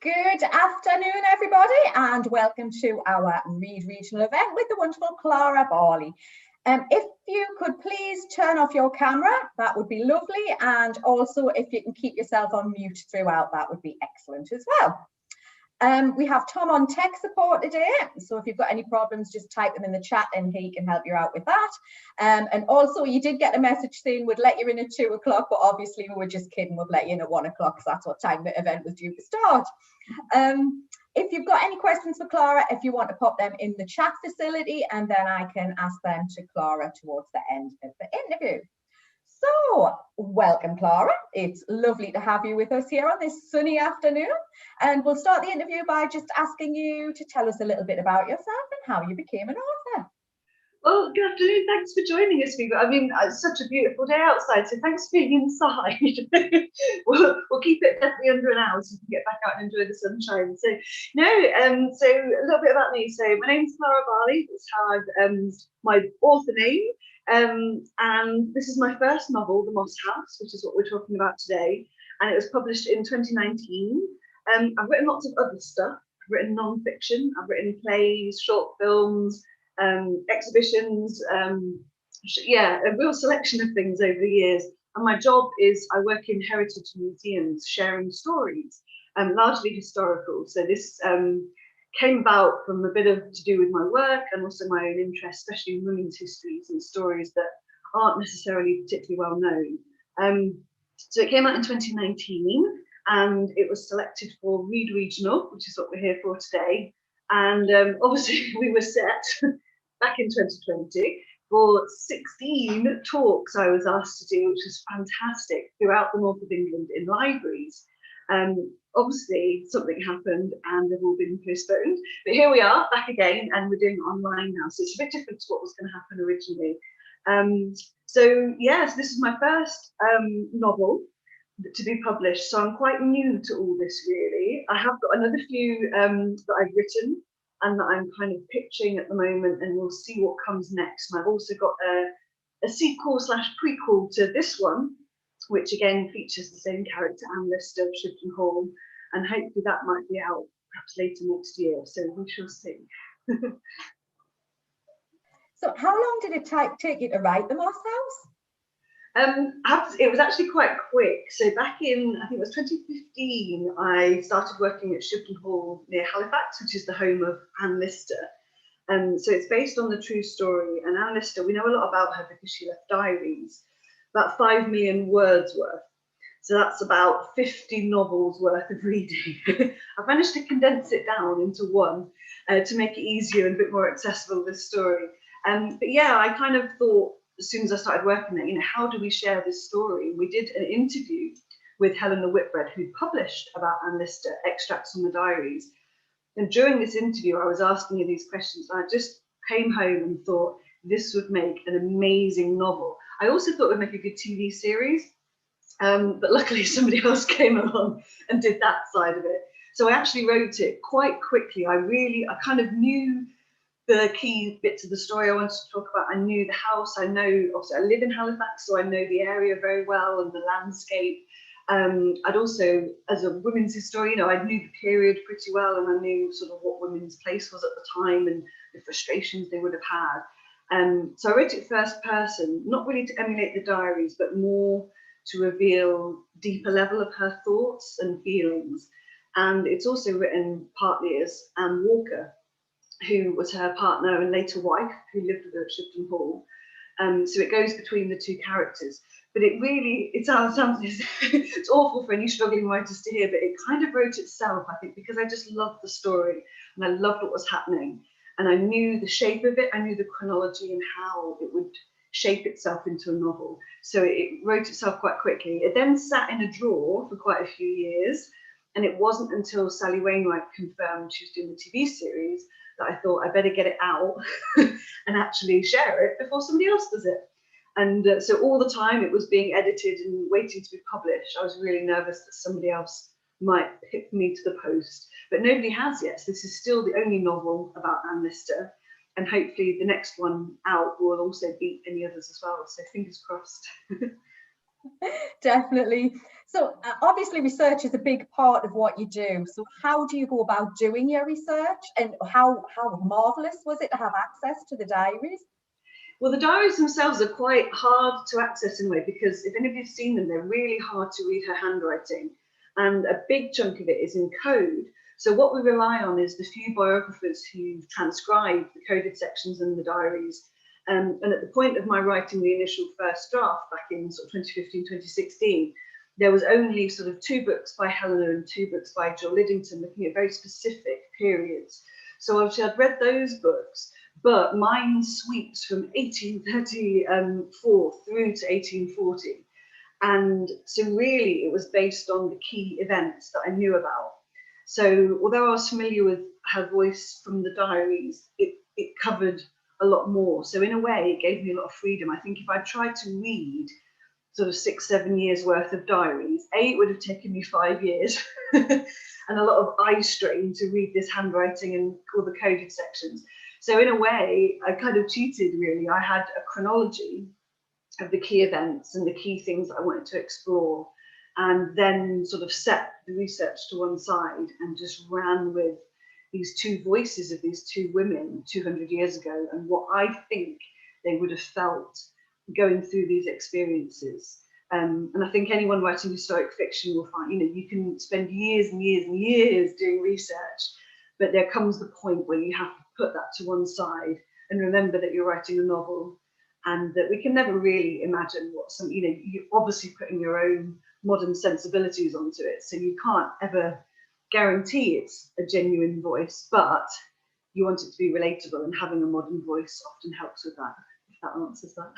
Good afternoon, everybody, and welcome to our Read Regional event with the wonderful Clara Barley. If you could please turn off your camera, that would be lovely, and also if you can keep yourself on mute throughout, that would be excellent as well. We have Tom on tech support today, so if you've got any problems, just type them in the chat and he can help you out with that. And also, you did get a message saying we'd let you in at 2 o'clock, but obviously we were just kidding, we'd let you in at 1 o'clock, because that's what time the event was due to start. If you've got any questions for Clara, if you want to pop them in the chat facility, and then I can ask them to Clara towards the end of the interview. So, welcome, Clara. It's lovely to have you with us here on this sunny afternoon. And we'll start the interview by just asking you to tell us a little bit about yourself and how you became an author. Well, good afternoon. Thanks for joining us, people. I mean, it's such a beautiful day outside, so thanks for being inside. we'll keep it definitely under an hour so you can get back out and enjoy the sunshine. So, so a little bit about me. So, my name's Clara Barley. That's how I've my author name. And this is my first novel, The Moss House, which is what we're talking about today. And it was published in 2019. I've written lots of other stuff. I've written non-fiction. I've written plays, short films, exhibitions, yeah, a real selection of things over the years. And my job is I work in heritage museums sharing stories, largely historical. So this came about from a bit of to do with my work and also my own interest, especially in women's histories and stories that aren't necessarily particularly well known. So it came out in 2019 and it was selected for Read Regional, which is what we're here for today. And obviously we were set back in 2020 for 16 talks I was asked to do, which was fantastic, throughout the north of England in libraries. Obviously something happened and they've all been postponed, but here we are back again and we're doing it online now. So it's a bit different to what was going to happen originally. So yes, this is my first novel to be published, so I'm quite new to all this really. I have got another few that I've written and that I'm kind of pitching at the moment, and we'll see what comes next. And I've also got a sequel / prequel to this one, which again features the same character, Anne Lister of Shibden Hall, and hopefully that might be out perhaps later next year, so we shall see. So how long did it take you to write The Moss House? It was actually quite quick. So back in, I think it was 2015, I started working at Shibden Hall near Halifax, which is the home of Anne Lister. So it's based on the true story. And Anne Lister, we know a lot about her because she left diaries, about 5 million words worth. So that's about 50 novels worth of reading. I've managed to condense it down into one to make it easier and a bit more accessible, this story. But yeah, I kind of thought, as soon as I started working there, how do we share this story? We did an interview with Helena Whitbread, who published about Anne Lister, extracts from the diaries. And during this interview, I was asking her these questions. And I just came home and thought this would make an amazing novel. I also thought it would make a good TV series, but luckily somebody else came along and did that side of it. So I actually wrote it quite quickly. I kind of knew the key bits of the story I wanted to talk about. I knew the house. I know, obviously I live in Halifax, so I know the area very well and the landscape. I'd also, as a women's historian, I knew the period pretty well, and I knew sort of what women's place was at the time and the frustrations they would have had. So I wrote it first person, not really to emulate the diaries, but more to reveal deeper level of her thoughts and feelings. And it's also written partly as Anne Walker, who was her partner and later wife, who lived with her at Shibden Hall. So it goes between the two characters. But it sounds it's awful for any struggling writers to hear, but it kind of wrote itself, I think, because I just loved the story and I loved what was happening. And I knew the shape of it, I knew the chronology and how it would shape itself into a novel. So it wrote itself quite quickly. It then sat in a drawer for quite a few years. And it wasn't until Sally Wainwright confirmed she was doing the TV series that I thought I better get it out and actually share it before somebody else does it. And so all the time it was being edited and waiting to be published, I was really nervous that somebody else might pick me to the post, but nobody has yet. So this is still the only novel about Anne Lister, and hopefully the next one out will also beat any others as well. So fingers crossed. Definitely. So obviously research is a big part of what you do. So how do you go about doing your research, and how marvelous was it to have access to the diaries? Well, the diaries themselves are quite hard to access in a way, because if anybody's seen them, they're really hard to read her handwriting. And a big chunk of it is in code. So what we rely on is the few biographers who've transcribed the coded sections in the diaries. And at the point of my writing the initial first draft back in sort of 2015, 2016, there was only sort of 2 books by Helena and 2 books by Jill Liddington looking at very specific periods. So obviously I'd read those books, but mine sweeps from 1834 through to 1840. And so really it was based on the key events that I knew about. So although I was familiar with her voice from the diaries, it covered a lot more. So in a way, it gave me a lot of freedom. I think if I tried to read sort of 6, 7 years worth of diaries, it would have taken me 5 years and a lot of eye strain to read this handwriting and all the coded sections. So in a way, I kind of cheated, really. I had a chronology of the key events and the key things that I wanted to explore, and then sort of set the research to one side and just ran with these 2 voices of these 2 women 200 years ago, and what I think they would have felt going through these experiences. And I think anyone writing historic fiction will find, you can spend years and years and years doing research, but there comes the point where you have to put that to one side and remember that you're writing a novel, and that we can never really imagine what you're obviously putting your own modern sensibilities onto it, so you can't ever guarantee it's a genuine voice, but you want it to be relatable, and having a modern voice often helps with that, if that answers that.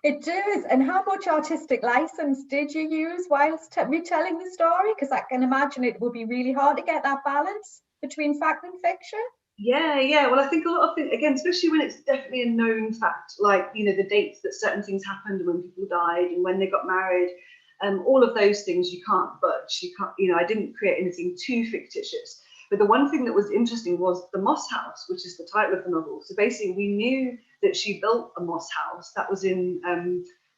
It does. And how much artistic license did you use whilst retelling the story? Because I can imagine it would be really hard to get that balance between fact and fiction. Yeah. Well, I think a lot of things, again, especially when it's definitely a known fact, like, the dates that certain things happened, when people died and when they got married, all of those things you can't budge. You can't, I didn't create anything too fictitious. But the one thing that was interesting was the Moss House, which is the title of the novel. So basically, we knew that she built a moss house. That was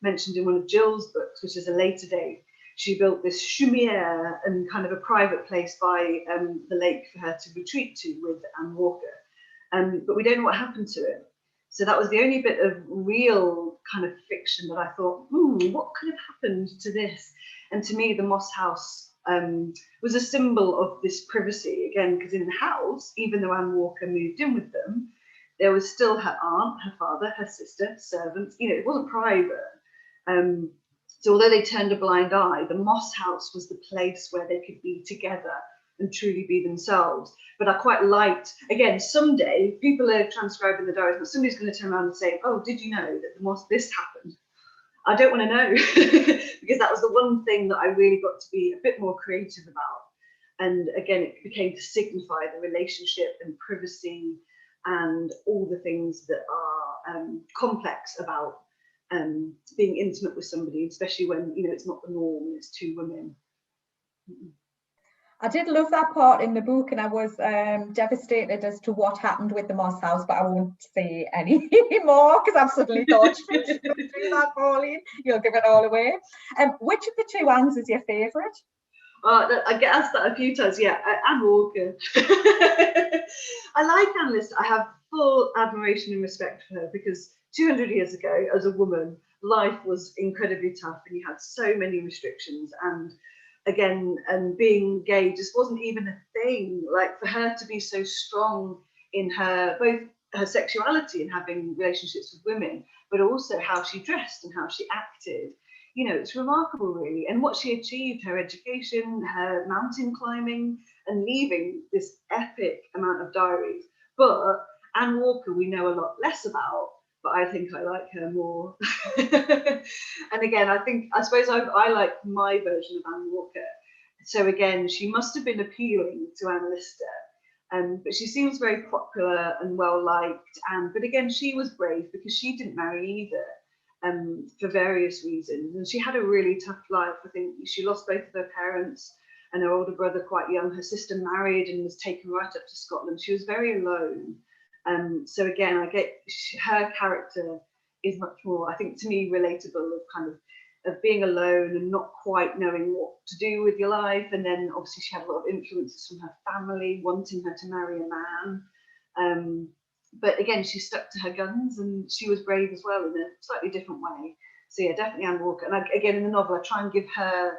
mentioned in one of Jill's books, which is a later date. She built this chaumière and kind of a private place by the lake for her to retreat to with Anne Walker. But we don't know what happened to it. So that was the only bit of real kind of fiction that I thought, what could have happened to this? And to me, the Moss House was a symbol of this privacy, again, because in the house, even though Anne Walker moved in with them, there was still her aunt, her father, her sister, servants. It wasn't private. So although they turned a blind eye, the Moss House was the place where they could be together and truly be themselves. But I quite liked, again, someday people are transcribing the diaries, but somebody's going to turn around and say, oh, did you know that this happened? I don't want to know, because that was the one thing that I really got to be a bit more creative about. And again, it became to signify the relationship and privacy and all the things that are complex about being intimate with somebody, especially when it's not the norm and it's 2 women. I did love that part in the book, and I was devastated as to what happened with the Moss House, but I won't say any more because I've suddenly thought, don't do that, Pauline. You'll give it all away. Which of the 2 Annes is your favourite? I get asked that a few times. Yeah, Anne Walker. I like Anne Lister. I have full admiration and respect for her, because 200 years ago, as a woman, life was incredibly tough and you had so many restrictions. And again, being gay just wasn't even a thing. Like, for her to be so strong in both her sexuality and having relationships with women, but also how she dressed and how she acted, it's remarkable, really. And what she achieved, her education, her mountain climbing, and leaving this epic amount of diaries. But Anne Walker, we know a lot less about, but I think I like her more. And again, I suppose I like my version of Anne Walker. So again, she must have been appealing to Anne Lister. But she seems very popular and well liked. But again, she was brave because she didn't marry either. For various reasons, and she had a really tough life. I think she lost both of her parents and her older brother quite young. Her sister married and was taken right up to Scotland. She was very alone. So again, I get her character is much more, I think, to me, relatable, of kind of of being alone and not quite knowing what to do with your life. And then obviously she had a lot of influences from her family wanting her to marry a man. But again, she stuck to her guns and she was brave as well in a slightly different way. So yeah, definitely Anne Walker. And again, in the novel, I try and give her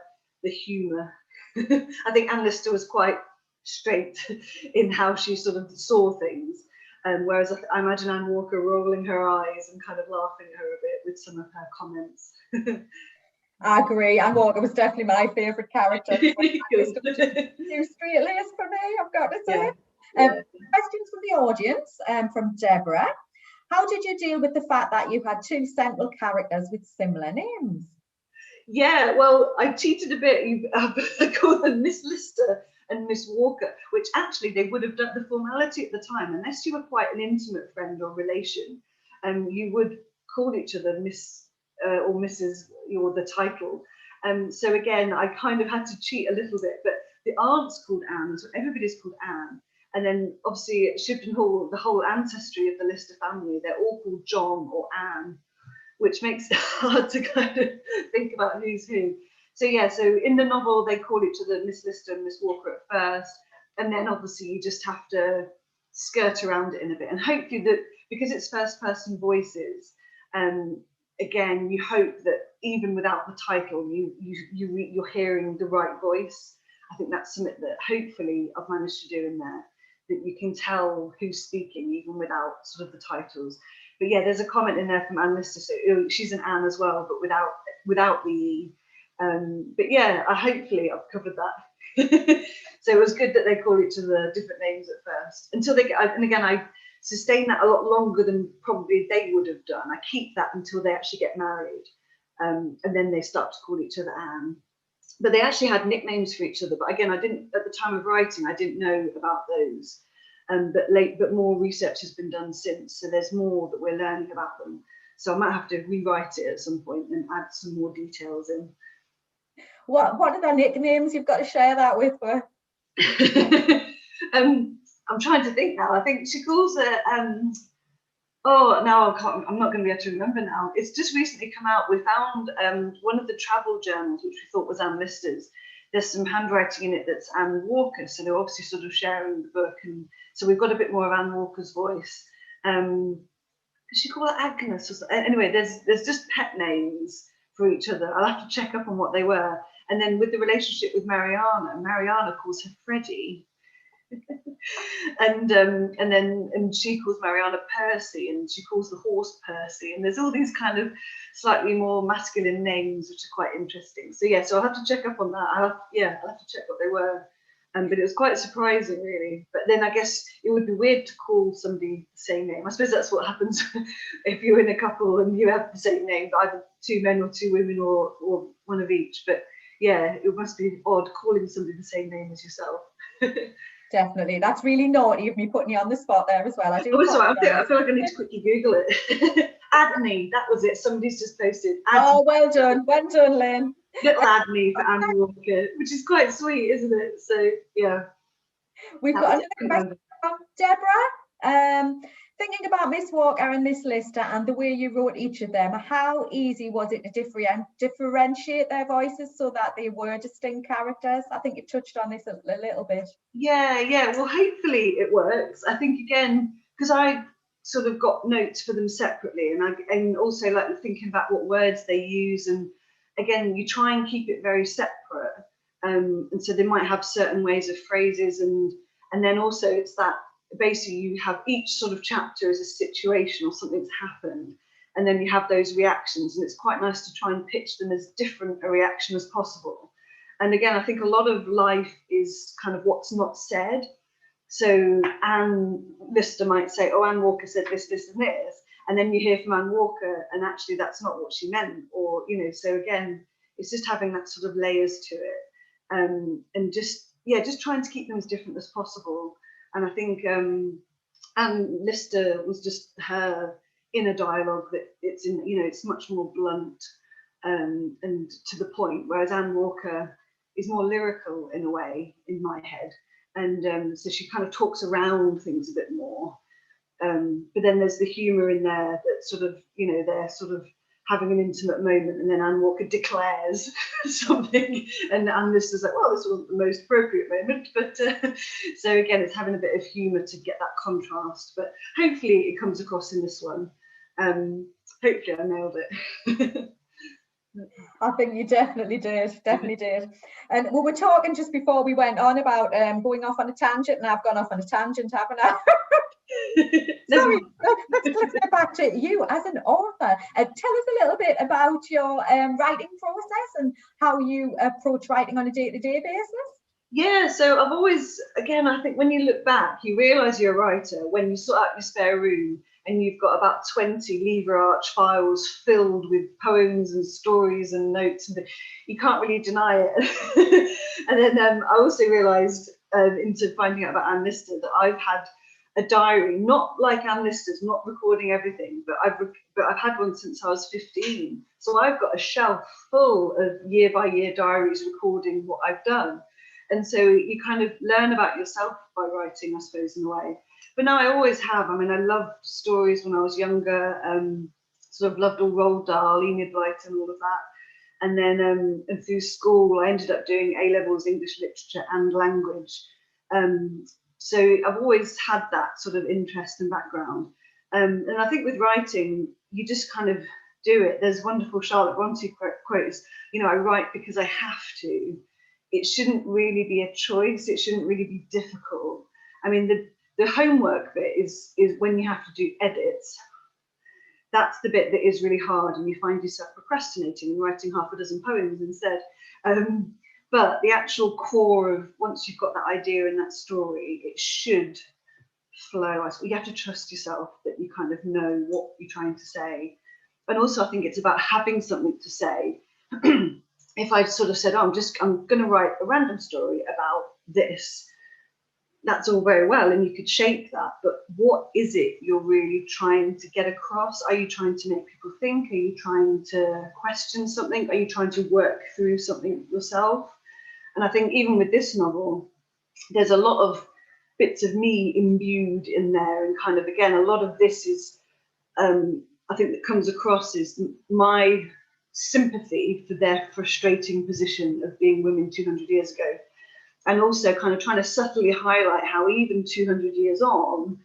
the humour. I think Anne Lister was quite straight in how she sort of saw things. Whereas I imagine Anne Walker rolling her eyes and kind of laughing at her a bit with some of her comments. I agree. Anne Walker was definitely my favourite character. Too straight laced for me, I've got to say. Yeah. Questions from the audience, from Deborah. How did you deal with the fact that you had two central characters with similar names? Yeah, well, I cheated a bit. I called them Miss Lister and Miss Walker, which actually they would have done the formality at the time, unless you were quite an intimate friend or relation, you would call each other Miss or Mrs. or the title. So again, I kind of had to cheat a little bit, but the aunt's called Anne, so everybody's called Anne. And then obviously at Shibden Hall, the whole ancestry of the Lister family, they're all called John or Anne, which makes it hard to kind of think about who's who. So yeah, so in the novel, they call each other Miss Lister and Miss Walker at first. And then obviously you just have to skirt around it in a bit. And hopefully that, because it's first person voices, again, you hope that even without the title, you're hearing the right voice. I think that's something that hopefully I've managed to do in there, that you can tell who's speaking even without sort of the titles. But yeah, there's a comment in there from Anne Lister, so she's an Anne as well, but without the E. But yeah, hopefully I've covered that. So it was good that they call each other different names at first, until they get, and again, I sustain that a lot longer than probably they would have done. I keep that until they actually get married, and then they start to call each other Anne. But they actually had nicknames for each other. But again, I didn't, at the time of writing, I didn't know about those. But more research has been done since, so there's more that we're learning about them. So I might have to rewrite it at some point and add some more details in. What are their nicknames? You've got to share that with her. I'm trying to think now. I think she calls it. Oh, now I'm not going to be able to remember now. It's just recently come out. We found one of the travel journals, which we thought was Anne Lister's. There's some handwriting in it that's Anne Walker, so they're obviously sort of sharing the book, and so we've got a bit more of Anne Walker's voice. Could she call it Agnes? Or something? Anyway, there's just pet names for each other. I'll have to check up on what they were. And then with the relationship with Mariana calls her Freddie. and she calls Mariana Percy, and she calls the horse Percy, and there's all these kind of slightly more masculine names which are quite interesting. So yeah, so I'll have to check up on that. I'll have to check what they were. But it was quite surprising, really. But then I guess it would be weird to call somebody the same name. I suppose that's what happens if you're in a couple and you have the same name, either two men or two women or one of each. But yeah, it must be odd calling somebody the same name as yourself. Definitely. That's really naughty of me putting you on the spot there as well. I do. Oh, sorry. I feel like I need to quickly Google it. Adney, that was it. Somebody's just posted. Adney. Oh, well done. Well done, Lynn. Little Adney for Anne Walker, which is quite sweet, isn't it? So, yeah. We've got another question from Deborah. Thinking about Miss Walker and Miss Lister and the way you wrote each of them, how easy was it to differentiate their voices so that they were distinct characters? I think you've touched on this a little bit. Yeah. Well, hopefully it works. I think, again, because I sort of got notes for them separately, and also like thinking about what words they use, and again, you try and keep it very separate. And so they might have certain ways of phrases, and then also it's that basically you have each sort of chapter as a situation or something's happened, and then you have those reactions, and it's quite nice to try and pitch them as different a reaction as possible. And again, I think a lot of life is kind of what's not said. So Anne Lister might say, oh, Anne Walker said this, this and this, and then you hear from Anne Walker and actually that's not what she meant, or so again, it's just having that sort of layers to it, and just trying to keep them as different as possible. And I think Anne Lister was just her inner dialogue that it's much more blunt and to the point, whereas Anne Walker is more lyrical in a way in my head, and so she kind of talks around things a bit more. But then there's the humour in there that sort of they're sort of having an intimate moment, and then Anne Walker declares something, and Anne Lister's like, well, this wasn't the most appropriate moment, but so again, it's having a bit of humour to get that contrast, but hopefully it comes across in this one. Hopefully I nailed it. I think you definitely did, And we were talking just before we went on about going off on a tangent, and I've gone off on a tangent, haven't I? Sorry, let's get back to you as an author. Tell us a little bit about your writing process and how you approach writing on a day-to-day basis. Yeah, so I've always, again, I think when you look back, you realise you're a writer when you sort out your spare room and you've got about 20 lever arch files filled with poems and stories and notes, and you can't really deny it. And then I also realised into finding out about Anne Lister that I've had a diary, not like Anne Lister's, not recording everything, but I've had one since I was 15. So I've got a shelf full of year by year diaries recording what I've done. And so you kind of learn about yourself by writing, I suppose, in a way. But now I always have. I mean, I loved stories when I was younger, sort of loved all Roald Dahl, Enid Blyton, all of that. And then and through school, I ended up doing A-levels English literature and language. So I've always had that sort of interest and background. And I think with writing, you just kind of do it. There's wonderful Charlotte Bronte quotes, you know, I write because I have to. It shouldn't really be a choice. It shouldn't really be difficult. I mean, the homework bit is when you have to do edits. That's the bit that is really hard, and you find yourself procrastinating and writing half a dozen poems instead. But the actual core of, once you've got that idea and that story, it should flow. You have to trust yourself that you kind of know what you're trying to say. And also, I think it's about having something to say. If I sort of said, oh, I'm going to write a random story about this, that's all very well, and you could shape that, but what is it you're really trying to get across? Are you trying to make people think? Are you trying to question something? Are you trying to work through something yourself? And I think even with this novel, there's a lot of bits of me imbued in there, and kind of, again, a lot of this is, I think that comes across is my sympathy for their frustrating position of being women 200 years ago, and also kind of trying to subtly highlight how even 200 years on,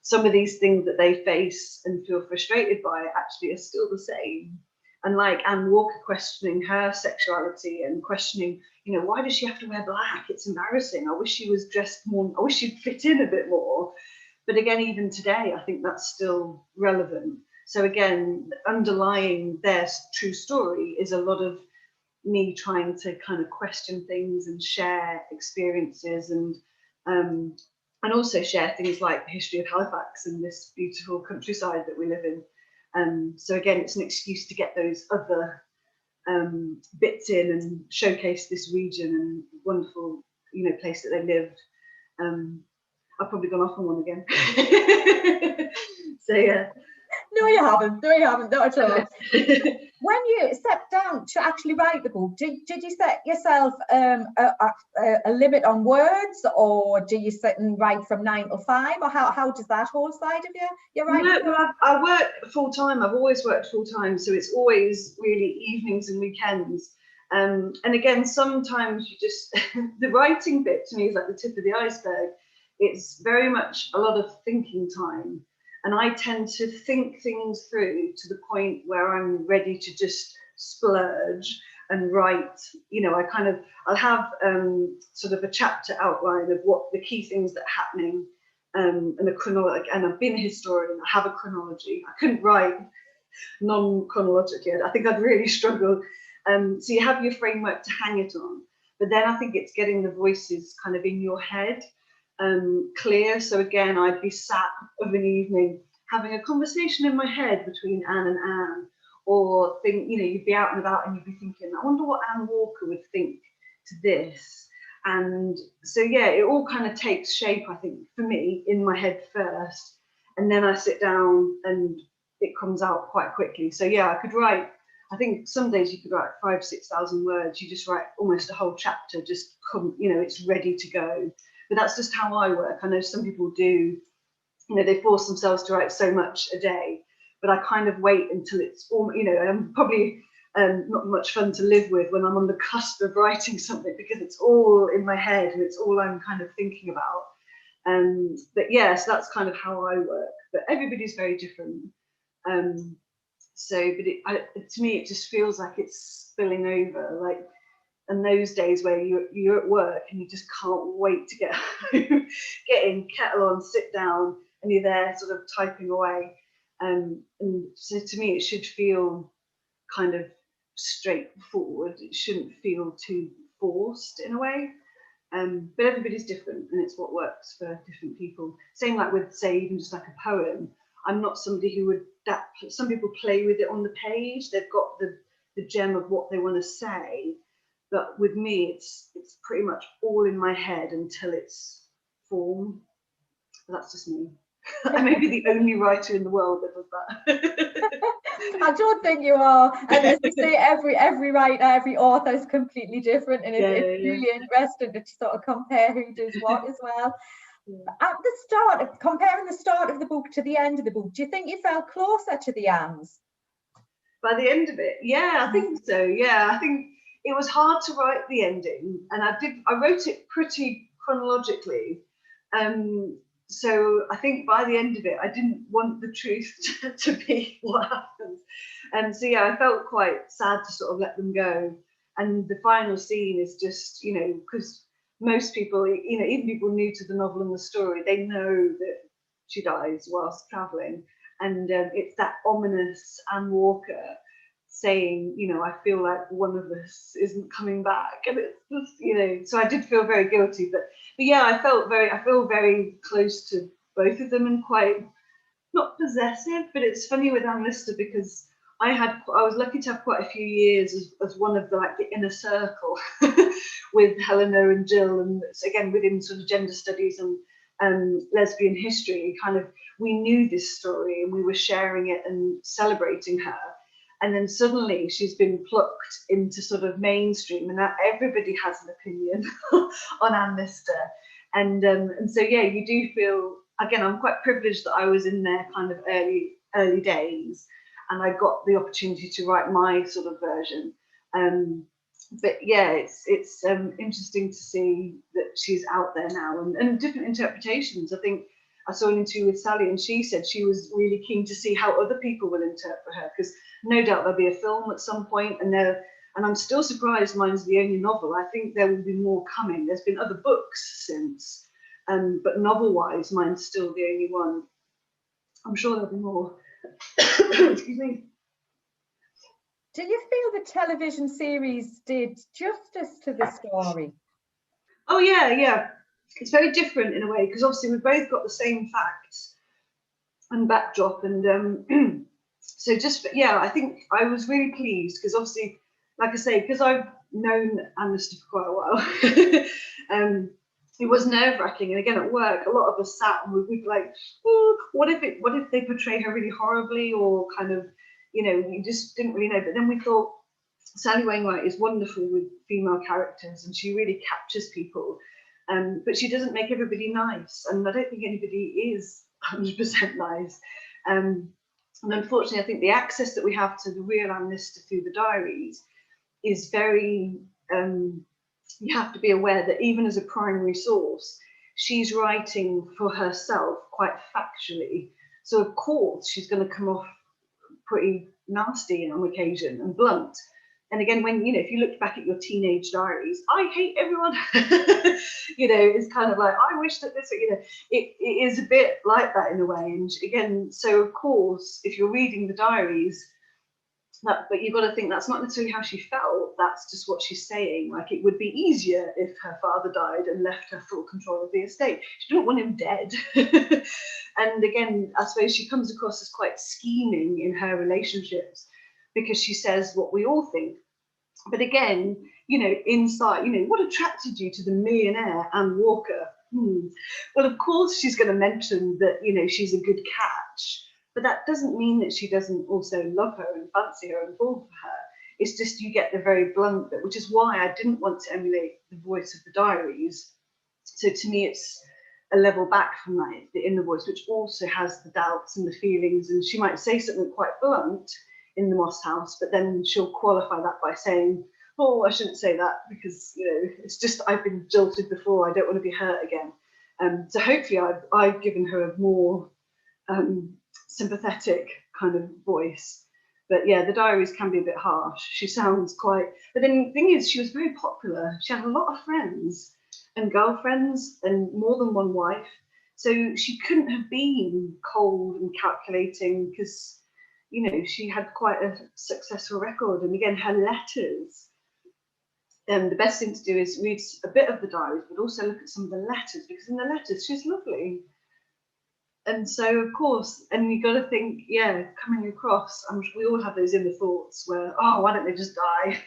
some of these things that they face and feel frustrated by actually are still the same. And like Anne Walker questioning her sexuality and questioning, you know, why does she have to wear black? It's embarrassing. I wish she was dressed more, I wish she'd fit in a bit more. But again, even today, I think that's still relevant. So again, underlying their true story is a lot of me trying to kind of question things and share experiences, and also share things like the history of Halifax and this beautiful countryside that we live in. So again, it's an excuse to get those other bits in and showcase this region and wonderful, you know, place that they lived. I've probably gone off on one again. So yeah. No, you haven't, not at all. When you stepped down to actually write the book, did you set yourself a limit on words, or do you sit and write from 9 to 5, or how does that whole side of your writing? No, well, I work full time. I've always worked full time, so it's always really evenings and weekends. And again, sometimes you just the writing bit to me is like the tip of the iceberg. It's very much a lot of thinking time. And I tend to think things through to the point where I'm ready to just splurge and write. You know, I'll have sort of a chapter outline of what the key things that are happening, and a chronology. And I've been a historian, I have a chronology. I couldn't write non-chronologically. I think I'd really struggle. So you have your framework to hang it on. But then I think it's getting the voices kind of in your head clear. So again, I'd be sat of an evening having a conversation in my head between Anne and Anne, or you'd be out and about and you'd be thinking, I wonder what Anne Walker would think to this. And so yeah, it all kind of takes shape, I think, for me in my head first, and then I sit down and it comes out quite quickly. So yeah, I could write, I think some days you could write 5,000-6,000 words. You just write almost a whole chapter, just come, it's ready to go. But that's just how I work. I know some people do, they force themselves to write so much a day. but I kind of wait until it's all, you know, I'm probably not much fun to live with when I'm on the cusp of writing something, because it's all in my head and it's all I'm kind of thinking about. But yeah, so that's kind of how I work, but everybody's very different. But to me, it just feels like it's spilling over, like, and those days where you're at work and you just can't wait to get home, get in, kettle on, sit down, and you're there sort of typing away. And so to me, it should feel kind of straightforward. It shouldn't feel too forced in a way. But everybody's different, and it's what works for different people. Same like with, say, even just like a poem. I'm not somebody who would, some people play with it on the page. They've got the gem of what they want to say. But with me, it's pretty much all in my head until it's formed. That's just me. I may be the only writer in the world that does that. I don't think you are. And as you say, every writer, every author is completely different, and it's really interesting to sort of compare who does what as well. At the start of comparing the start of the book to the end of the book, do you think you felt closer to the Annes? By the end of it, yeah, I think so. Yeah, I think it was hard to write the ending, and I wrote it pretty chronologically. So I think by the end of it, I didn't want the truth to be what happened. And so yeah, I felt quite sad to sort of let them go. And the final scene is just, you know, because most people, you know, even people new to the novel and the story, they know that she dies whilst traveling. And it's that ominous Anne Walker saying, you know, I feel like one of us isn't coming back, and it's just, you know, so I did feel very guilty, but yeah, I feel very close to both of them, and quite not possessive. But it's funny with Anne Lister, because I was lucky to have quite a few years as one of the inner circle with Helena and Jill, and again within sort of gender studies and lesbian history. Kind of, we knew this story and we were sharing it and celebrating her. And then suddenly she's been plucked into sort of mainstream, and now everybody has an opinion on Anne Lister. And so yeah, you do feel, again, I'm quite privileged that I was in their kind of early days, and I got the opportunity to write my sort of version. But yeah, it's interesting to see that she's out there now, and different interpretations. I think I saw an interview with Sally, and she said she was really keen to see how other people will interpret her, because no doubt there'll be a film at some point, and I'm still surprised mine's the only novel. I think there will be more coming. There's been other books since, but novel-wise, mine's still the only one. I'm sure there'll be more. Excuse me. Do you feel the television series did justice to the story? Oh yeah. It's very different in a way, because obviously we've both got the same facts and backdrop, and so just, yeah, I think I was really pleased, because obviously, like I say, because I've known Anne Lister for quite a while, it was nerve-wracking. And again, at work, a lot of us sat and we'd be like, oh, what if they portray her really horribly, or kind of, you know, you just didn't really know. But then we thought, Sally Wainwright is wonderful with female characters, and she really captures people, but she doesn't make everybody nice, and I don't think anybody is 100% nice. And unfortunately, I think the access that we have to the real Anne Lister through the diaries is very, you have to be aware that even as a primary source, she's writing for herself quite factually. So of course, she's going to come off pretty nasty on occasion and blunt. And again, when, you know, if you look back at your teenage diaries, I hate everyone, you know, it's kind of like, I wish that this, you know, it is a bit like that in a way. And again, so of course, if you're reading the diaries, but you've got to think that's not necessarily how she felt, that's just what she's saying. Like, it would be easier if her father died and left her full control of the estate. She didn't want him dead. And again, I suppose she comes across as quite scheming in her relationships, because she says what we all think. But again, you know, inside, you know, what attracted you to the millionaire Anne Walker? Well, of course, she's going to mention that, you know, she's a good catch. But that doesn't mean that she doesn't also love her and fancy her and fall for her. It's just you get the very blunt bit, which is why I didn't want to emulate the voice of the diaries. So to me, it's a level back from that, the inner voice, which also has the doubts and the feelings. And she might say something quite blunt in the Moss House, but then she'll qualify that by saying, oh, I shouldn't say that because, you know, it's just I've been jilted before. I don't want to be hurt again. So hopefully I've given her a more sympathetic kind of voice. But yeah, the diaries can be a bit harsh. She sounds quite, but then the thing is, she was very popular. She had a lot of friends and girlfriends and more than one wife. So she couldn't have been cold and calculating because, you know, she had quite a successful record. And again, her letters, the best thing to do is read a bit of the diaries, but also look at some of the letters, because in the letters, she's lovely. And so, of course, and you got to think, yeah, coming across, we all have those inner thoughts where, oh, why don't they just die?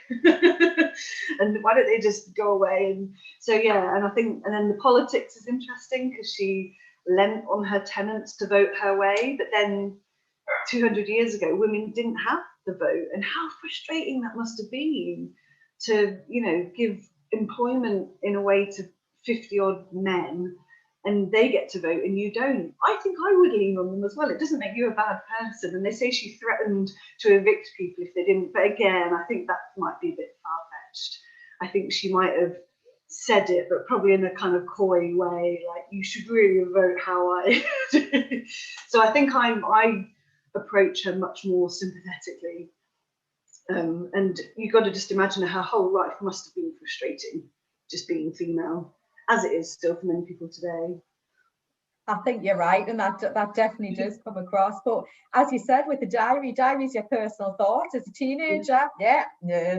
And why don't they just go away? And so, yeah, and I think, and then the politics is interesting because she lent on her tenants to vote her way, but then 200 years ago, women didn't have the vote, and how frustrating that must have been to, you know, give employment in a way to 50 odd men, and they get to vote and you don't. I think I would lean on them as well. It doesn't make you a bad person. And they say she threatened to evict people if they didn't. But again, I think that might be a bit far-fetched. I think she might have said it, but probably in a kind of coy way, like, you should really vote how I do. So I think I approach her much more sympathetically. And you've got to just imagine her whole life must have been frustrating, just being female, as it is still for many people today. I think you're right, and that definitely does come across. But as you said, with the diary's your personal thoughts as a teenager. Yeah,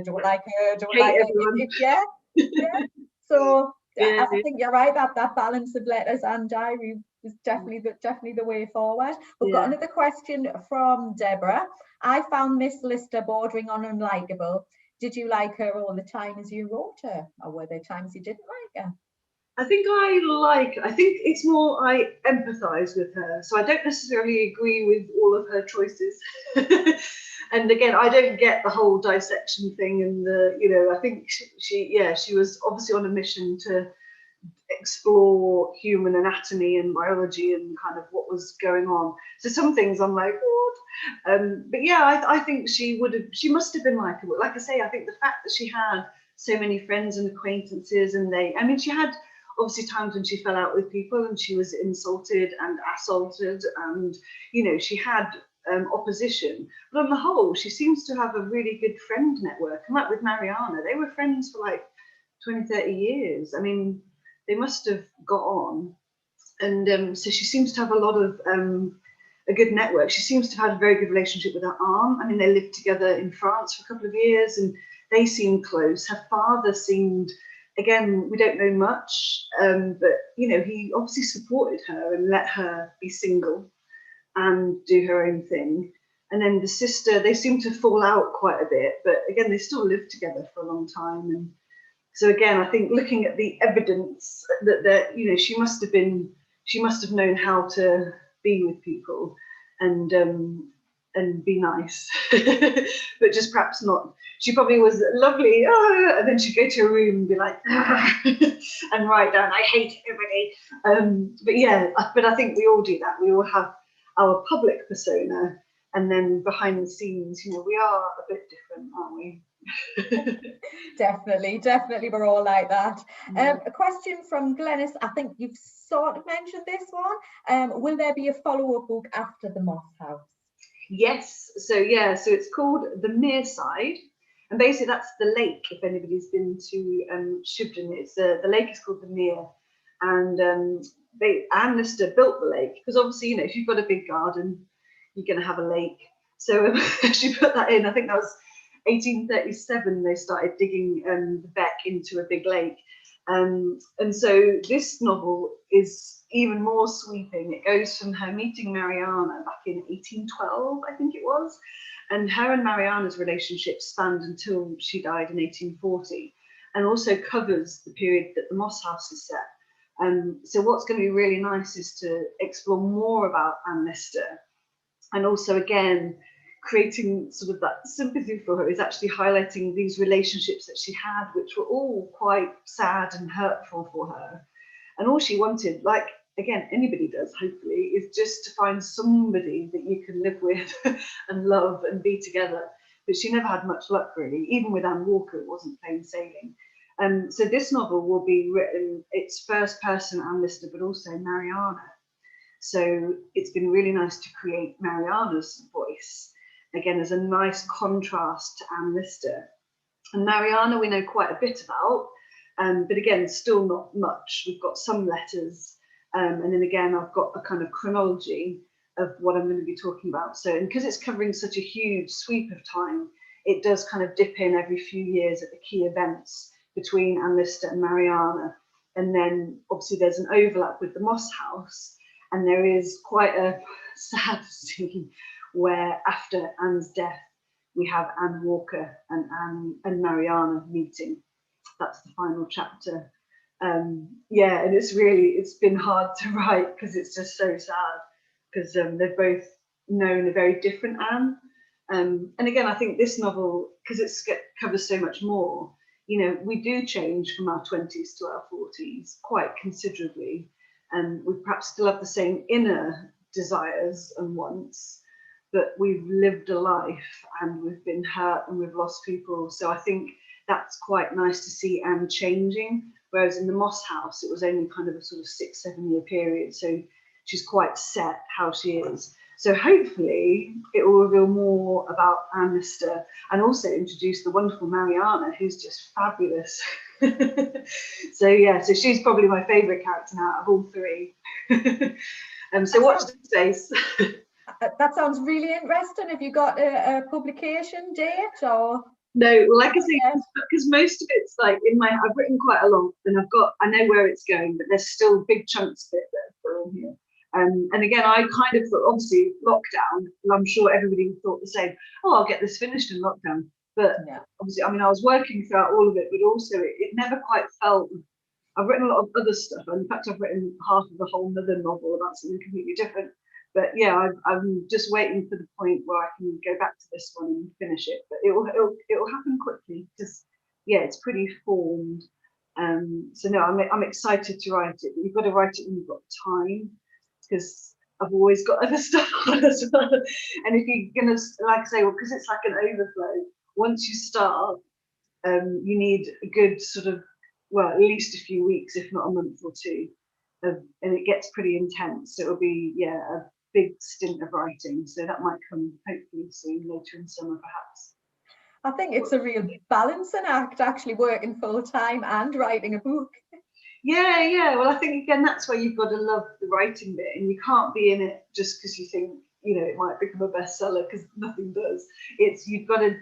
don't like her, don't like her. Yeah. So yeah. I think you're right, that balance of letters and diary is definitely the way forward. We've got another question from Deborah. I found Miss Lister bordering on unlikable. Did you like her all the time as you wrote her, or were there times you didn't like her? I think it's more I empathise with her. So I don't necessarily agree with all of her choices. And again, I don't get the whole dissection thing and the, you know, I think she was obviously on a mission to explore human anatomy and biology and kind of what was going on. So some things I'm like, what? But yeah, I think she must have been likeable. Like I say, I think the fact that she had so many friends and acquaintances, and she had obviously times when she fell out with people and she was insulted and assaulted, and, you know, she had opposition. But on the whole, she seems to have a really good friend network. And like with Mariana, they were friends for like 20, 30 years. I mean, they must have got on. And so she seems to have a lot of a good network. She seems to have had a very good relationship with her aunt. I mean, they lived together in France for a couple of years and they seemed close. Her father seemed, again, we don't know much, but, you know, he obviously supported her and let her be single and do her own thing. And then the sister, they seem to fall out quite a bit, but again, they still lived together for a long time. And so again, I think looking at the evidence that you know, she must have known how to be with people and be nice, but just perhaps not. She probably was lovely, and then she'd go to a room and be like, and write down, I hate everybody. But yeah, but I think we all do that. We all have our public persona, and then behind the scenes, you know, we are a bit different, aren't we? Definitely we're all like that. A question from Glenys. I think you've sort of mentioned this one. Will there be a follow-up book after the Moss House? Yes, so it's called The Mearside, and basically that's the lake. If anybody's been to Shibden, it's the lake is called the Mere, and Anne Lister built the lake because obviously, you know, if you've got a big garden, you're going to have a lake. So she put that in. I think that was 1837. They started digging the beck into a big lake, and so this novel is even more sweeping. It goes from her meeting Mariana back in 1812, I think it was, and her and Mariana's relationship spanned until she died in 1840, and also covers the period that the Moss House is set. So what's going to be really nice is to explore more about Anne Lister, and also again creating sort of that sympathy for her, is actually highlighting these relationships that she had, which were all quite sad and hurtful for her. And all she wanted, like again, anybody does, hopefully, is just to find somebody that you can live with and love and be together. But she never had much luck, really. Even with Anne Walker, it wasn't plain sailing. So this novel will be written, it's first person Anne Lister, but also Mariana. So it's been really nice to create Mariana's voice, again, as a nice contrast to Anne Lister. And Mariana we know quite a bit about, but again, still not much. We've got some letters, and then again, I've got a kind of chronology of what I'm going to be talking about. So, and because it's covering such a huge sweep of time, it does kind of dip in every few years at the key events between Anne Lister and Mariana. And then obviously there's an overlap with the Moss House, and there is quite a sad scene where after Anne's death, we have Anne Walker and Mariana meeting. That's the final chapter. Yeah, and it's been hard to write because it's just so sad, because they've both known a very different Anne. And again, I think this novel, because it covers so much more, you know, we do change from our 20s to our 40s quite considerably, and we perhaps still have the same inner desires and wants, but we've lived a life and we've been hurt and we've lost people. So I think that's quite nice to see Anne changing, whereas in the Moss House, it was only kind of a sort of 6-7 year period. So she's quite set how she is. So hopefully it will reveal more about Anne Lister and also introduce the wonderful Mariana, who's just fabulous. So yeah, so she's probably my favourite character now of all three. So watch this space. That sounds really interesting. Have you got a publication date or? No, well, like I say, because most of it's like I've written quite a lot, and I know where it's going, but there's still big chunks of it that are still in here. And again, I kind of thought, obviously, lockdown, and I'm sure everybody thought the same. Oh, I'll get this finished in lockdown. But yeah, obviously, I mean, I was working throughout all of it, but also it never quite felt. I've written a lot of other stuff. In fact, I've written half of a whole other novel about something completely different. But yeah, I'm just waiting for the point where I can go back to this one and finish it. But it will happen quickly because yeah, it's pretty formed. So no, I'm excited to write it. But you've got to write it when you've got time, because I've always got other stuff on as well. And if you're gonna, like I say, well, because it's like an overflow. Once you start, you need a good sort of, well, at least a few weeks, if not a month or two, and it gets pretty intense. So it'll be a big stint of writing. So that might come hopefully soon, later in summer, perhaps. I think it's a real balancing act, actually working full time and writing a book. Yeah. Well, I think again that's where you've got to love the writing bit, and you can't be in it just because you think it might become a bestseller, because nothing does. It's you've got to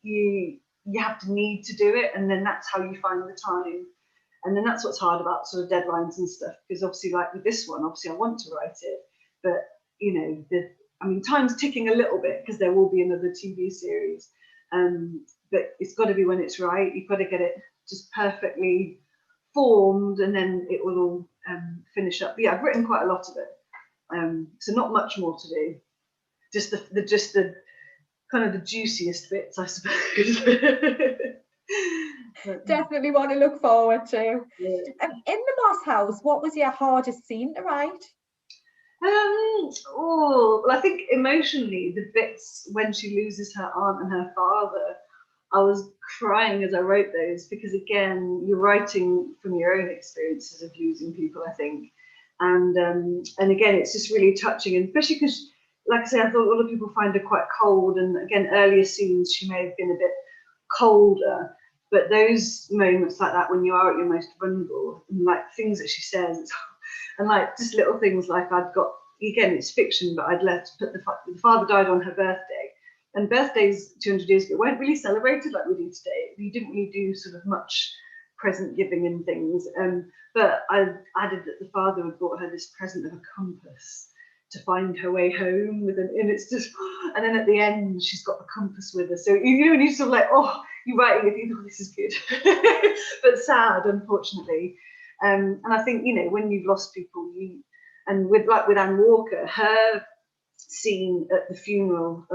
you have to need to do it, and then that's how you find the time. And then that's what's hard about sort of deadlines and stuff, because obviously, like with this one, obviously I want to write it, but time's ticking a little bit because there will be another TV series. But it's got to be when it's right. You've got to get it just perfectly formed, and then it will all finish up. But yeah, I've written quite a lot of it, so not much more to do. Just the kind of the juiciest bits, I suppose. Definitely want to look forward to. Yeah. In the Moss House, what was your hardest scene to write? Well, I think emotionally, the bits when she loses her aunt and her father, I was crying as I wrote those, because again, you're writing from your own experiences of losing people, I think, and again, it's just really touching, and especially because, like I say, I thought a lot of people find her quite cold, and again, earlier scenes she may have been a bit colder. But those moments like that, when you are at your most vulnerable, and like things that she says, and like just little things like again, it's fiction, but I'd put the father died on her birthday, and birthdays 200 years ago weren't really celebrated like we do today. We didn't really do sort of much present giving and things. But I added that the father had brought her this present of a compass to find her way home and it's just, and then at the end she's got the compass with her. So and you sort of like, oh, you're writing it, you know, this is good, but sad, unfortunately. And I think when you've lost people, and with Anne Walker, her scene at the funeral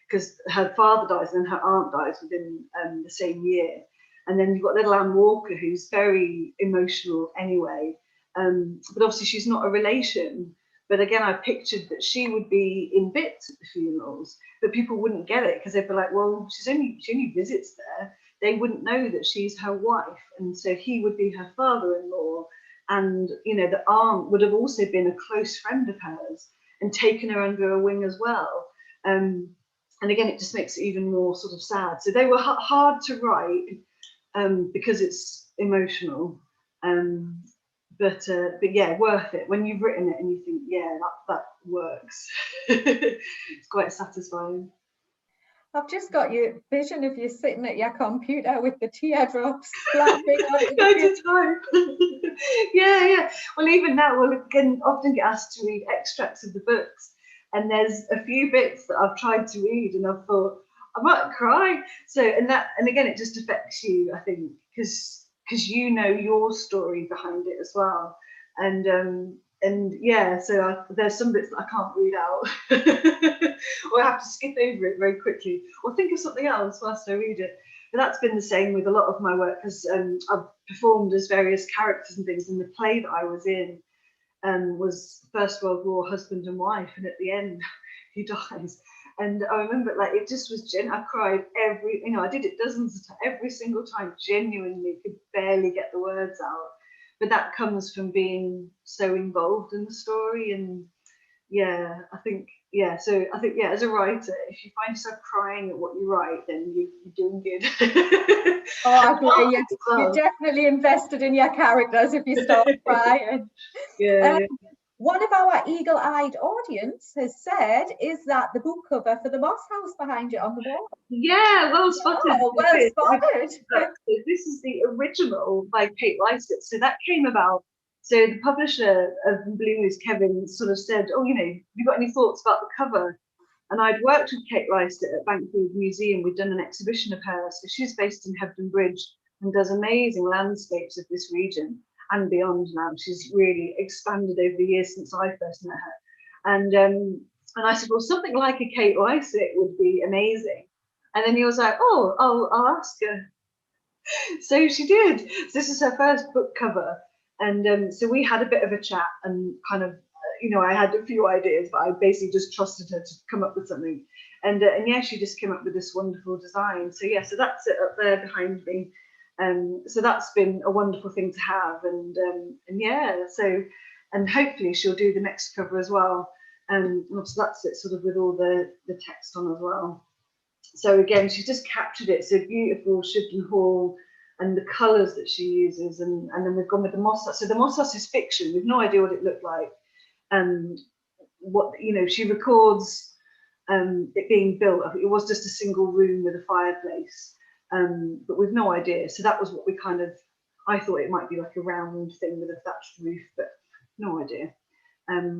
because her father dies and then her aunt dies within the same year, and then you've got little Anne Walker who's very emotional anyway. but obviously she's not a relation. But again, I pictured that she would be in bits at the funerals, but people wouldn't get it because they'd be like, well, she only visits there. They wouldn't know that she's her wife, and so he would be her father-in-law. And the aunt would have also been a close friend of hers and taken her under her wing as well. And again, it just makes it even more sort of sad. So they were hard to write because it's emotional. But yeah, worth it when you've written it and you think, yeah, that works. It's quite satisfying. I've just got your vision of you sitting at your computer with the teardrops splashing onto Go the to type. Yeah. Well, even now, we'll often get asked to read extracts of the books, and there's a few bits that I've tried to read, and I've thought I might cry. So, and again, it just affects you, I think, because you know your story behind it as well, and yeah, so there's some bits that I can't read out, or I have to skip over it very quickly, or think of something else whilst I read it. But that's been the same with a lot of my work, because I've performed as various characters and things. And the play that I was in was First World War husband and wife, and at the end he dies. And I remember, like, it just was I cried I did it dozens of times, every single time, genuinely could barely get the words out. But that comes from being so involved in the story. And yeah, I think, yeah, as a writer, if you find yourself crying at what you write, then you're doing good. Oh, I agree. You're definitely invested in your characters if you start crying. Yeah. One of our eagle-eyed audience has said, is that the book cover for the Moss House behind you on the wall? Yeah, well spotted. Oh, well spotted. This is the original by Kate Lysett. So that came about. So the publisher of Blue Moose, Kevin, sort of said, oh, have you got any thoughts about the cover? And I'd worked with Kate Lysett at Bankfield Museum. We'd done an exhibition of her. So she's based in Hebden Bridge and does amazing landscapes of this region and beyond now. She's really expanded over the years since I first met her. And I said, well, something like a Kate Lysett would be amazing. And then he was like, oh, I'll ask her. So she did. So this is her first book cover. And so we had a bit of a chat and kind of, I had a few ideas, but I basically just trusted her to come up with something. And yeah, she just came up with this wonderful design. So yeah, so that's it up there behind me. So that's been a wonderful thing to have. And yeah, so, and hopefully she'll do the next cover as well. So that's it, sort of with all the text on as well. So again, she's just captured it. So beautiful Shibden Hall and the colours that she uses. And then we've gone with the Moss House. So the Moss House is fiction. We've no idea what it looked like. And what, she records it being built. It was just a single room with a fireplace, but we've no idea. So that was what we I thought it might be like a round thing with a thatched roof, but no idea.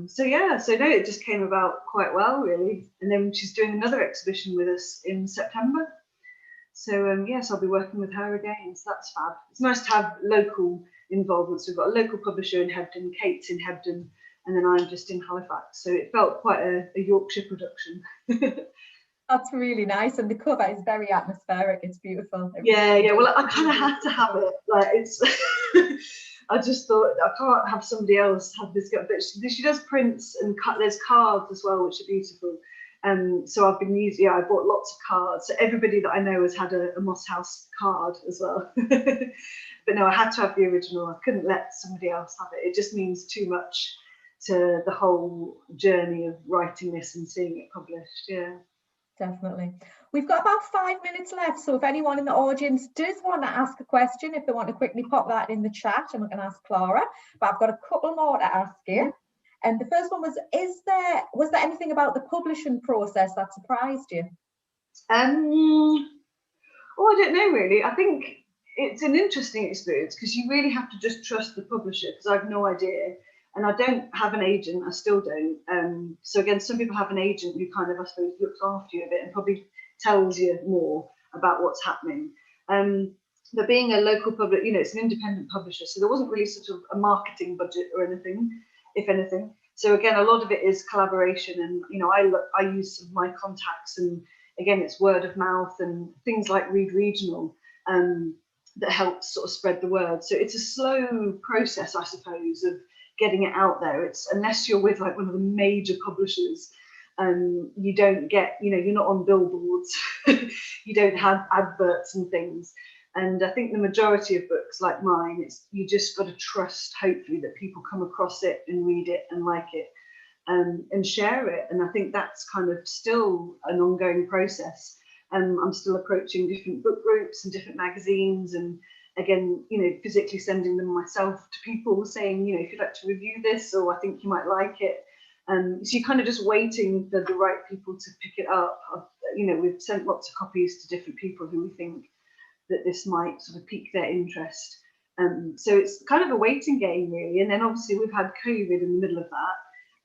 So yeah, so no, it just came about quite well, really. And then she's doing another exhibition with us in September. So yes, I'll be working with her again. So that's fab. It's nice to have local involvement. So we've got a local publisher in Hebden, Kate's in Hebden, and then I'm just in Halifax. So it felt quite a Yorkshire production. That's really nice, and the cover is very atmospheric. It's beautiful. Yeah. Well, I kind of had to have it. Like it's, I just thought I can't have somebody else have this. But she does prints and there's cards as well, which are beautiful. So I've been using. Yeah, I bought lots of cards. So everybody that I know has had a Moss House card as well. But no, I had to have the original. I couldn't let somebody else have it. It just means too much to the whole journey of writing this and seeing it published. Yeah. Definitely. We've got about 5 minutes left, so if anyone in the audience does want to ask a question, if they want to quickly pop that in the chat, and we can ask Clara. But I've got a couple more to ask you. And the first one was there anything about the publishing process that surprised you? Oh, I don't know really. I think it's an interesting experience because you really have to just trust the publisher, because I have no idea. And I don't have an agent, I still don't. So again, some people have an agent who kind of, I suppose, looks after you a bit and probably tells you more about what's happening. But being a local publisher, it's an independent publisher, so there wasn't really sort of a marketing budget or anything, if anything. So again, a lot of it is collaboration, and I use some of my contacts, and again, it's word of mouth and things like Read Regional. that helps sort of spread the word. So it's a slow process, I suppose, of getting it out there. It's, unless you're with like one of the major publishers, you don't get, you know, you're not on billboards, you don't have adverts and things. And I think the majority of books like mine, it's, you just got to trust, hopefully, that people come across it and read it and like it, and share it. And I think that's kind of still an ongoing process. I'm still approaching different book groups and different magazines, and again, you know, physically sending them myself to people saying, you know, if you'd like to review this, or I think you might like it. So you're kind of just waiting for the right people to pick it up. You know, we've sent lots of copies to different people who we think that this might sort of pique their interest. So it's kind of a waiting game, really. And then obviously we've had COVID in the middle of that.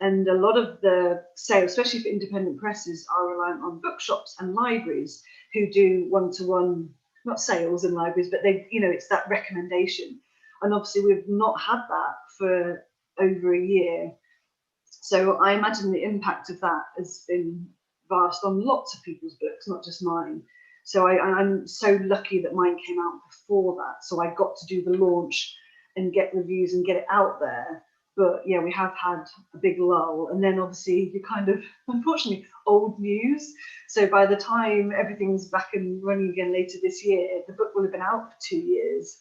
And a lot of the sales, especially for independent presses, are reliant on bookshops and libraries who do one-to-one, not sales in libraries, but they, you know, it's that recommendation. And obviously we've not had that for over a year. So I imagine the impact of that has been vast on lots of people's books, not just mine. So I'm so lucky that mine came out before that. So I got to do the launch and get reviews and get it out there. But yeah, we have had a big lull. And then obviously you're kind of, unfortunately, old news. So by the time everything's back and running again later this year, the book will have been out for 2 years.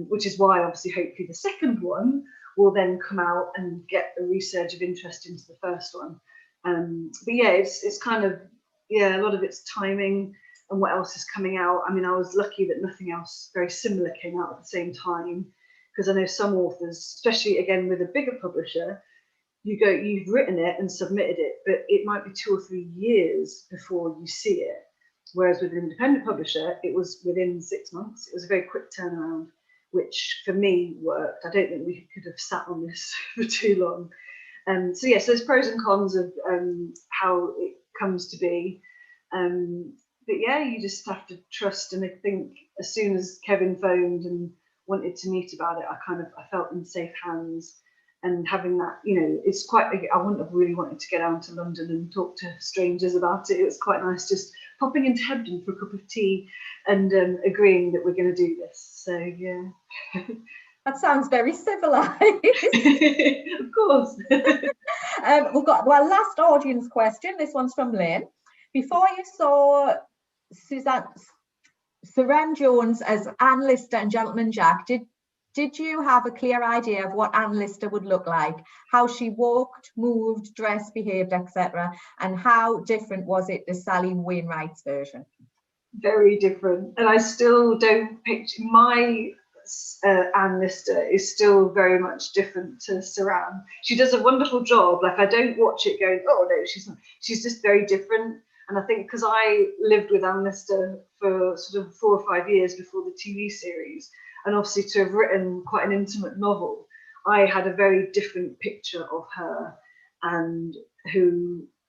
Which is why obviously hopefully the second one will then come out and get a resurge of interest into the first one. But yeah, it's kind of, yeah, a lot of it's timing and what else is coming out. I mean, I was lucky that nothing else very similar came out at the same time, because I know some authors, especially again with a bigger publisher, you've written it and submitted it, but it might be 2 or 3 years before you see it. Whereas with an independent publisher, it was within 6 months. It was a very quick turnaround, which for me worked. I don't think we could have sat on this for too long. So yes, there's pros and cons of how it comes to be. But yeah, you just have to trust. And I think as soon as Kevin phoned and wanted to meet about it, I felt in safe hands. And having that, you know, it's quite, I wouldn't have really wanted to get down to London and talk to strangers about it. It was quite nice just popping into Hebden for a cup of tea and agreeing that we're going to do this. So yeah. That sounds very civilized. Of course. We've got our last audience question. This one's from Lynn. Before you saw Suranne Jones as Anne Lister and Gentleman Jack, did you have a clear idea of what Anne Lister would look like, how she walked, moved, dressed, behaved, etc., and how different was it to Sally Wainwright's version? Very different, and I still don't picture my Anne Lister is still very much different to Suranne. She does a wonderful job. Like, I don't watch it going, oh no, she's not. She's just very different. And I think because I lived with Anne Lister for sort of 4 or 5 years before the TV series, and obviously to have written quite an intimate novel, I had a very different picture of her and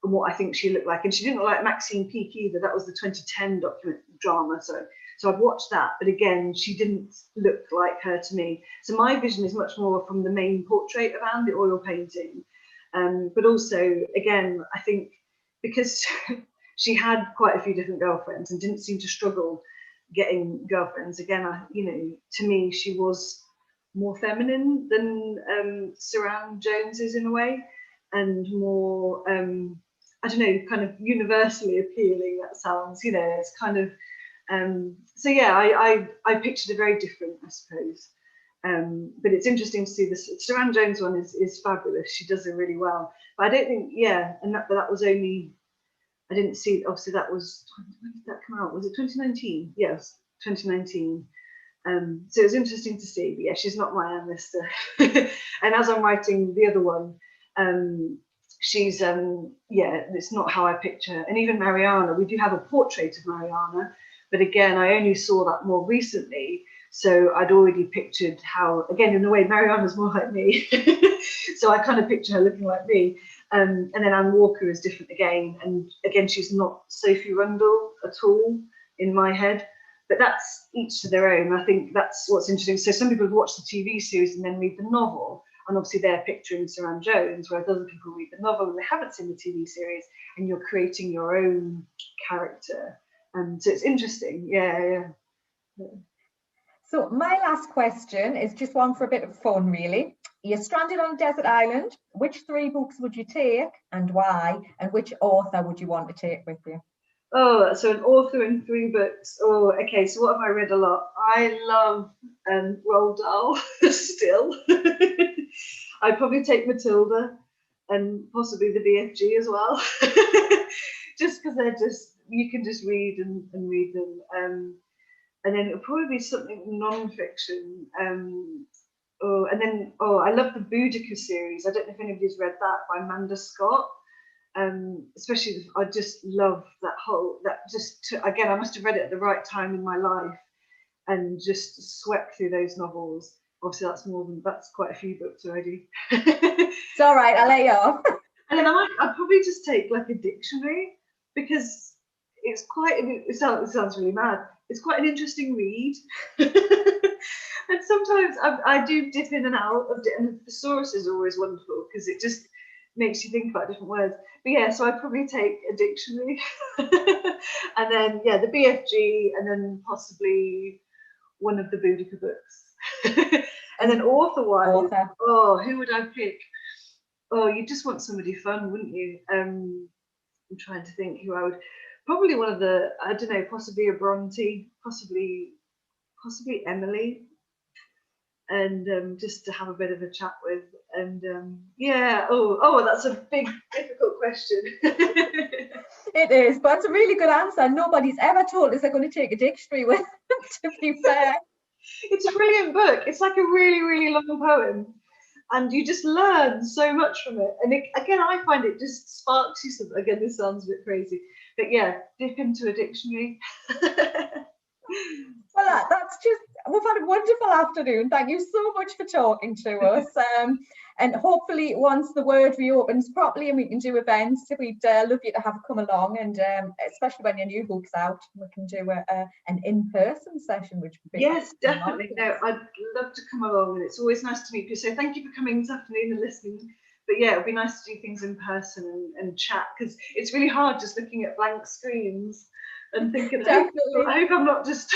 what I think she looked like. And she didn't look like Maxine Peake either. That was the 2010 drama. So I've watched that, but again, she didn't look like her to me. So my vision is much more from the main portrait of Anne, the oil painting. But also, again, I think because she had quite a few different girlfriends and didn't seem to struggle getting girlfriends. Again, to me, she was more feminine than Suranne Jones is in a way, and more, I don't know, kind of universally appealing. That sounds, you know, it's kind of, so yeah, I pictured her very different, I suppose. But it's interesting to see this. Suranne Jones one is fabulous. She does it really well. But I don't think, yeah, and that was only, I didn't see, obviously that was, when did that come out? Was it 2019? Yes, 2019. So it was interesting to see, but yeah, she's not my Anne Lister. And as I'm writing the other one, she's, yeah, it's not how I picture her. And even Mariana, we do have a portrait of Mariana, but again, I only saw that more recently. So I'd already pictured how, again, in a way, Mariana's more like me. So I kind of picture her looking like me. And then Anne Walker is different again. And again, she's not Sophie Rundle at all in my head. But that's each to their own. I think that's what's interesting. So some people watch the TV series and then read the novel. And obviously they're picturing Suranne Jones, whereas other people read the novel and they haven't seen the TV series, and you're creating your own character. So it's interesting. Yeah. So my last question is just one for a bit of fun, really. You're stranded on a desert island. Which 3 books would you take and why? And which author would you want to take with you? Oh, so an author and 3 books. Oh, okay. So what have I read a lot? I love Roald Dahl still. I'd probably take Matilda and possibly the BFG as well. Just because they're just, you can just read and read them. And then it'll probably be something non-fiction. I love the Boudica series. I don't know if anybody's read that by Amanda Scott. Especially, I just love again, I must have read it at the right time in my life and just swept through those novels. Obviously, that's quite a few books already. It's all right, I'll let you off. And then I'd probably just take like a dictionary because it's it sounds really mad. It's quite an interesting read. And sometimes I do dip in and out of it, and the thesaurus is always wonderful because it just makes you think about different words. But yeah, so I'd probably take a dictionary and then the BFG, and then possibly one of the Boudica books. And then author-wise, who would I pick? Oh, you just want somebody fun, wouldn't you? I'm trying to think who I would. Probably one of the, I don't know, possibly a Bronte, possibly Emily, and just to have a bit of a chat with. And that's a big, difficult question. It is, but it's a really good answer. Nobody's ever told us they're going to take a dictionary with them, to be fair. It's a brilliant book. It's like a really, really long poem, and you just learn so much from it. And again, I find it just sparks you something. Again, this sounds a bit crazy, but yeah, dip into a dictionary. Well, we've had a wonderful afternoon. Thank you so much for talking to us. And hopefully once the world reopens properly and we can do events, we'd love you to have come along, and especially when your new book's out, we can do an in-person session, which would be definitely. No, I'd love to come along, and it's always nice to meet you. So thank you for coming this afternoon and listening. But yeah, it'd be nice to do things in person and chat, because it's really hard just looking at blank screens and thinking, I hope I'm not just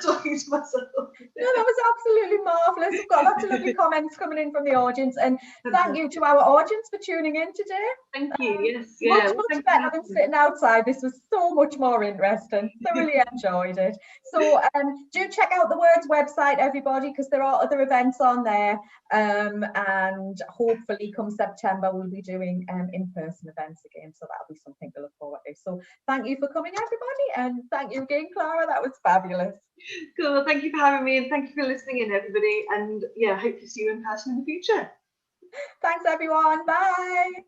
talking to myself. No, that was absolutely marvellous. We've got lots of lovely comments coming in from the audience, and thank you to our audience for tuning in today. Thank you. Much better than sitting outside. This was so much more interesting. Thoroughly enjoyed it. So do check out the Words website, everybody, because there are other events on there. And hopefully come September we'll be doing in-person events again, so that'll be something to look forward to. So thank you for coming, everybody, and thank you again, Clara. That was fabulous. Cool. Thank you for having me, and thank you for listening in, everybody, and hope to see you in person in the future. Thanks, everyone. Bye.